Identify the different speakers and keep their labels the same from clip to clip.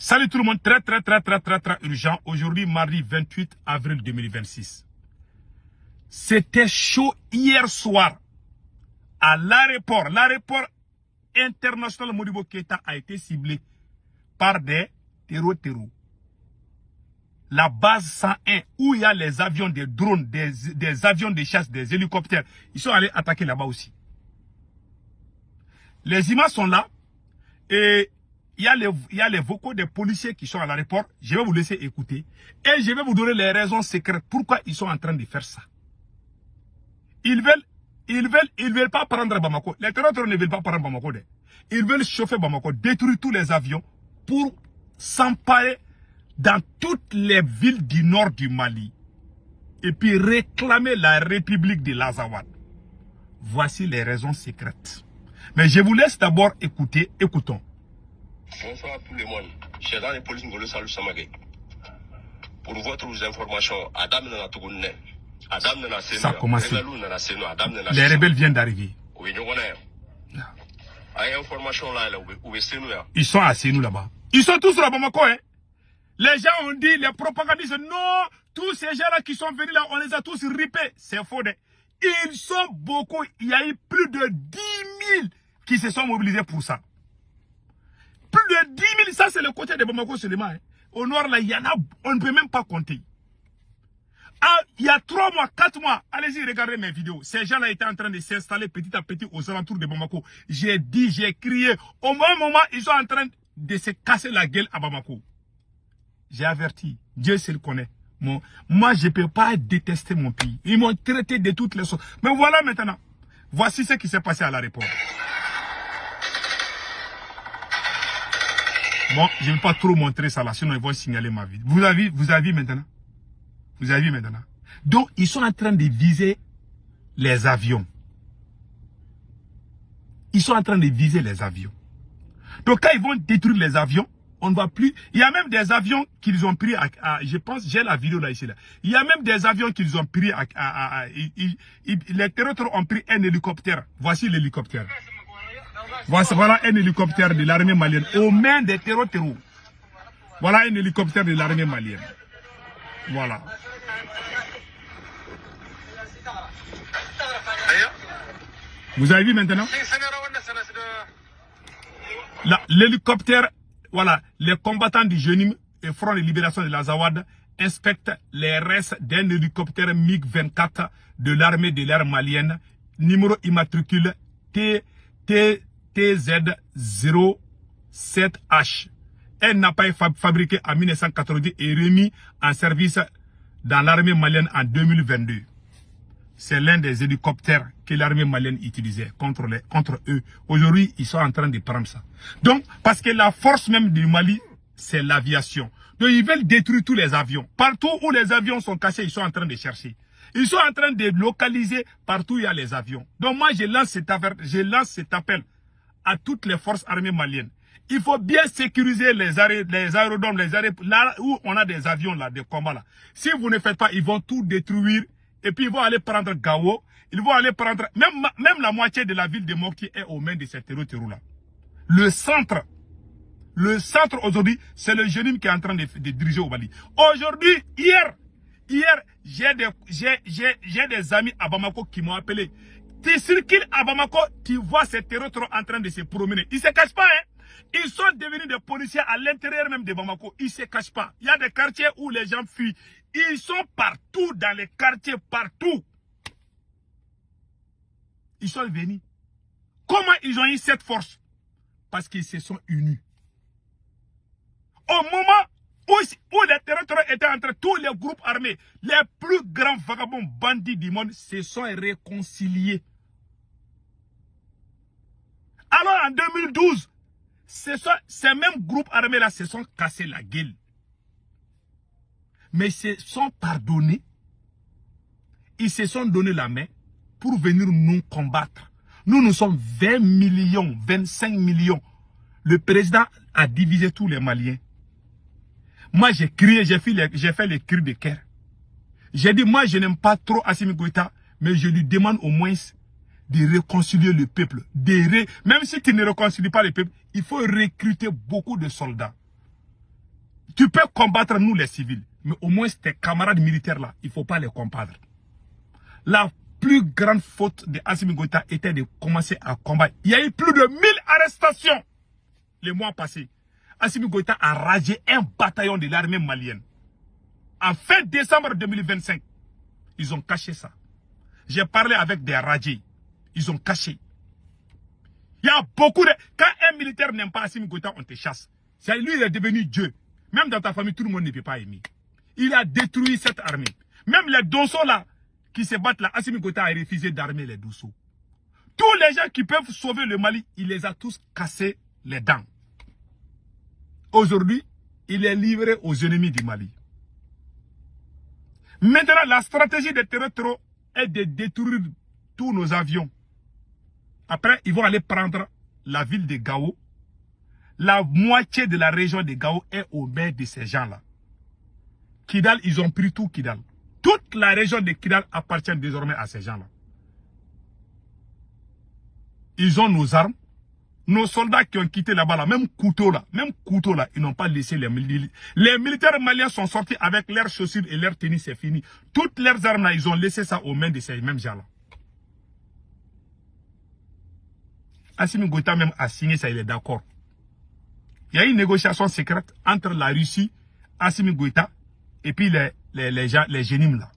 Speaker 1: Salut tout le monde, très urgent. Aujourd'hui, mardi 28 avril 2026. C'était chaud hier soir à l'aéroport. L'aéroport international Modibo Keïta a été ciblé par des terreaux. La base 101, où il y a les avions, des drones, des avions de chasse, des hélicoptères, ils sont allés attaquer là-bas aussi. Les images sont là et il y a les vocaux des policiers qui sont à l'aéroport. Je vais vous laisser écouter et je vais vous donner les raisons secrètes pourquoi ils sont en train de faire ça. Ils veulent pas prendre Bamako. Les terroristes ne veulent pas prendre Bamako. Ils veulent chauffer Bamako, détruire tous les avions pour s'emparer dans toutes les villes du nord du Mali et puis réclamer la République de l'Azawad. Voici les raisons secrètes. Mais je vous laisse d'abord écouter. Écoutons.
Speaker 2: Bonsoir à tout le monde. Je suis dans les polices Ngolo Salou Samagé. Pour votre information, Adam Nana Tougoune, Adam Nana Seno,
Speaker 1: Ça a commencé.
Speaker 2: Adam Nana
Speaker 1: Les rebelles viennent d'arriver.
Speaker 2: Oui, nous connaissons. Aïe, information là, où est Seno?
Speaker 1: Ils sont à Seno là-bas. Ils sont tous là, Bamako, hein. Les gens ont dit, les propagandistes, non, tous ces gens-là qui sont venus là, on les a tous ripés. C'est faux. Ils sont beaucoup. Il y a eu plus de 10 000 qui se sont mobilisés pour ça. Plus de 10 000, ça c'est le côté de Bamako seulement. Hein. Au nord, là, il y en a, on ne peut même pas compter. Ah, il y a 3 mois, 4 mois, allez-y, regardez mes vidéos. Ces gens-là étaient en train de s'installer petit à petit aux alentours de Bamako. J'ai dit, j'ai crié. Au même moment, ils sont en train de se casser la gueule à Bamako. J'ai averti, Dieu se le connaît. Moi, je ne peux pas détester mon pays. Ils m'ont traité de toutes les choses. Mais voilà maintenant. Voici ce qui s'est passé à l'aéroport. Bon, je ne vais pas trop montrer ça là, sinon ils vont signaler ma vie. Vous avez vu maintenant? Vous avez vu maintenant? Donc, ils sont en train de viser les avions. Ils sont en train de viser les avions. Donc, quand ils vont détruire les avions, on ne va plus. Il y a même des avions qu'ils ont pris je pense, j'ai la vidéo là, ici, là. Il y a même des avions qu'ils ont pris les terroristes ont pris un hélicoptère. Voici l'hélicoptère. Voilà un hélicoptère de l'armée malienne aux mains des terroristes. Voilà un hélicoptère de l'armée malienne. Voilà. Vous avez vu maintenant? L'hélicoptère, voilà, les combattants du Jenim et Front de Libération de l'Azawad inspectent les restes d'un hélicoptère MiG-24 de l'armée de l'air malienne, numéro immatricule TZ07H. Elle n'a pas été fabriquée en 1990 et remis en service dans l'armée malienne en 2022. C'est l'un des hélicoptères que l'armée malienne utilisait contre eux. Aujourd'hui, ils sont en train de prendre ça. Donc, parce que la force même du Mali, c'est l'aviation. Donc, ils veulent détruire tous les avions. Partout où les avions sont cassés, ils sont en train de chercher. Ils sont en train de localiser partout où il y a les avions. Donc, moi, je lance cet appel à toutes les forces armées maliennes. Il faut bien sécuriser les aérodromes, là où on a des avions, là, des combats, là. Si vous ne faites pas, ils vont tout détruire. Et puis ils vont aller prendre Gao. Ils vont aller prendre... Même la moitié de la ville de Mopti est aux mains de ces terreaux-là. Le centre aujourd'hui, c'est le Jenim qui est en train de diriger au Mali. Aujourd'hui, hier, j'ai des amis à Bamako qui m'ont appelé. Tu circules à Bamako, tu vois ces terreaux en train de se promener. Ils ne se cachent pas, hein. Ils sont devenus des policiers à l'intérieur même de Bamako. Ils ne se cachent pas. Il y a des quartiers où les gens fuient. Ils sont partout dans les quartiers, partout. Ils sont venus. Comment ils ont eu cette force? Parce qu'ils se sont unis. Au moment où les territoires étaient entre tous les groupes armés, les plus grands vagabonds bandits du monde se sont réconciliés. Alors en 2012, ces mêmes groupes armés-là se sont cassés la gueule. Mais ils se sont pardonnés. Ils se sont donné la main pour venir nous combattre. Nous sommes 20 millions, 25 millions. Le président a divisé tous les Maliens. Moi, j'ai crié, j'ai fait les cris de guerre. J'ai dit, moi, je n'aime pas trop Assimi Goïta, mais je lui demande au moins de réconcilier le peuple. Même si tu ne réconcilies pas le peuple, il faut recruter beaucoup de soldats. Tu peux combattre nous les civils, mais au moins tes camarades militaires là, il ne faut pas les combattre. La plus grande faute de Assimi Goïta était de commencer à combattre. Il y a eu plus de 1000 arrestations les mois passés. Assimi Goïta a ragé un bataillon de l'armée malienne. En fin décembre 2025, ils ont caché ça. J'ai parlé avec des radiés. Ils ont caché. Il y a beaucoup de... Quand un militaire n'aime pas Assimi Goïta, on te chasse. Lui, il est devenu Dieu. Même dans ta famille, tout le monde ne peut pas aimer. Il a détruit cette armée. Même les Dosso là, qui se battent là, Assimi Goïta a refusé d'armer les Dosso. Tous les gens qui peuvent sauver le Mali, il les a tous cassés les dents. Aujourd'hui, il est livré aux ennemis du Mali. Maintenant, la stratégie des terreaux est de détruire tous nos avions. Après, ils vont aller prendre la ville de Gao. La moitié de la région de Gao est aux mains de ces gens-là. Kidal, ils ont pris tout Kidal. Toute la région de Kidal appartient désormais à ces gens-là. Ils ont nos armes. Nos soldats qui ont quitté là-bas, là, même couteau là, ils n'ont pas laissé les militaires. Les militaires maliens sont sortis avec leurs chaussures et leurs tenues, c'est fini. Toutes leurs armes là, ils ont laissé ça aux mains de ces mêmes gens-là. Assimi Goïta même a signé ça, il est d'accord. Il y a une négociation secrète entre la Russie, Assimi Goïta, et puis les génimes là.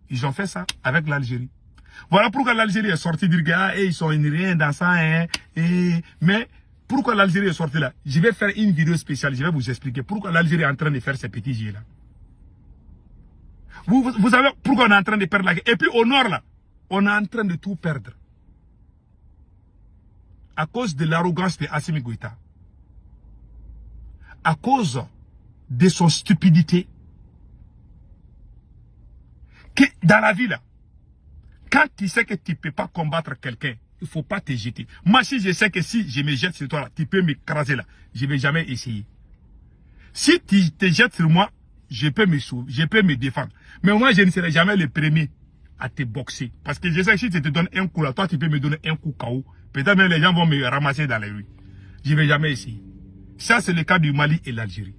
Speaker 1: Ils ont fait ça avec l'Algérie. Voilà pourquoi l'Algérie est sortie dire que ils sont rien dans ça. Mais pourquoi l'Algérie est sortie là? Je vais faire une vidéo spéciale, je vais vous expliquer pourquoi l'Algérie est en train de faire ces petits jeux là. Vous savez pourquoi on est en train de perdre la guerre? Et puis au nord là, on est en train de tout perdre. À cause de l'arrogance de Assimi Goïta. À cause de son stupidité. Que dans la vie là, quand tu sais que tu ne peux pas combattre quelqu'un, il ne faut pas te jeter. Moi, si je sais que si je me jette sur toi, là, tu peux m'écraser là. Je ne vais jamais essayer. Si tu te jettes sur moi, je peux me sauver, je peux me défendre. Mais moi, je ne serai jamais le premier à te boxer. Parce que je sais que si je te donne un coup là, toi, tu peux me donner un coup KO. Peut-être même les gens vont me ramasser dans les rues. Je ne vais jamais essayer. Ça, c'est le cas du Mali et l'Algérie.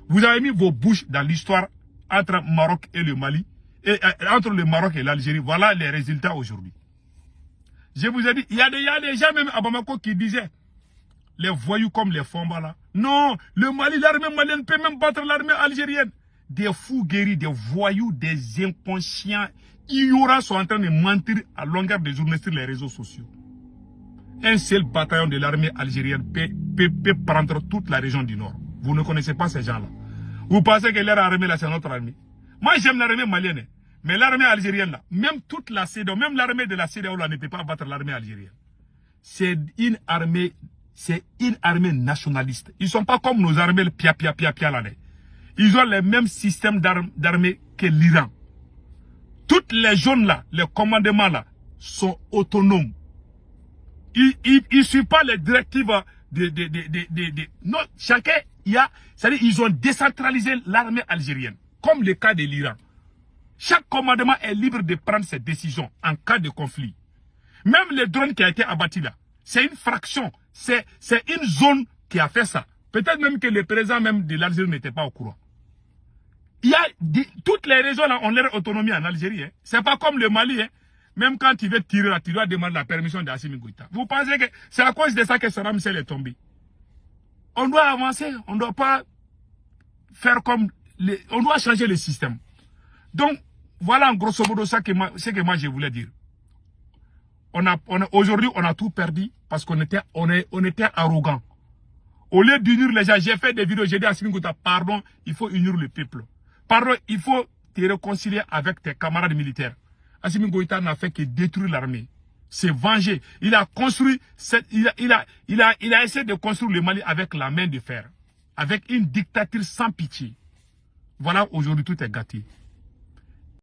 Speaker 1: Vous avez mis vos bouches dans l'histoire entre Maroc et le Mali. Et entre le Maroc et l'Algérie, voilà les résultats aujourd'hui. Je vous ai dit, il y a des gens même à Bamako qui disaient, les voyous comme les Fomba là. Non, le Mali, l'armée malienne peut même battre l'armée algérienne. Des fous guéris, des voyous, des inconscients, ignorants sont en train de mentir à longueur de journée sur les réseaux sociaux. Un seul bataillon de l'armée algérienne peut prendre toute la région du Nord. Vous ne connaissez pas ces gens-là. Vous pensez que leur armée là, c'est notre armée. Moi, j'aime l'armée malienne. Mais l'armée algérienne là, même toute la CEDEAO, même l'armée de la CEDEAO là ne peut pas battre l'armée algérienne. C'est une armée nationaliste. Ils ne sont pas comme nos armées pia là. Ils ont les mêmes systèmes d'armée que l'Iran. Toutes les zones là, les commandements là, sont autonomes. Ils ne suivent pas les directives non, chacun, c'est-à-dire ils ont décentralisé l'armée algérienne, comme le cas de l'Iran. Chaque commandement est libre de prendre ses décisions en cas de conflit. Même le drone qui a été abattu là, c'est une fraction, c'est une zone qui a fait ça. Peut-être même que le président même de l'Algérie n'était pas au courant. Il y a toutes les régions là ont leur autonomie en Algérie. Hein. C'est pas comme le Mali. Hein. Même quand tu veux tirer là, tu dois demander la permission d'Assimi Goïta. Vous pensez que c'est à cause de ça que Saddam Hussein est tombé? On doit avancer, on ne doit pas faire comme... on doit changer le système. Donc, voilà en grosso modo ce que moi je voulais dire. Aujourd'hui, on a tout perdu parce qu'on était arrogant. Au lieu d'unir les gens, j'ai fait des vidéos, j'ai dit à Assimi Goïta, pardon, il faut unir le peuple. Pardon, il faut te réconcilier avec tes camarades militaires. Assimi Goïta n'a fait que détruire l'armée. C'est venger. Il a construit, il a essayé de construire le Mali avec la main de fer. Avec une dictature sans pitié. Voilà, aujourd'hui tout est gâté.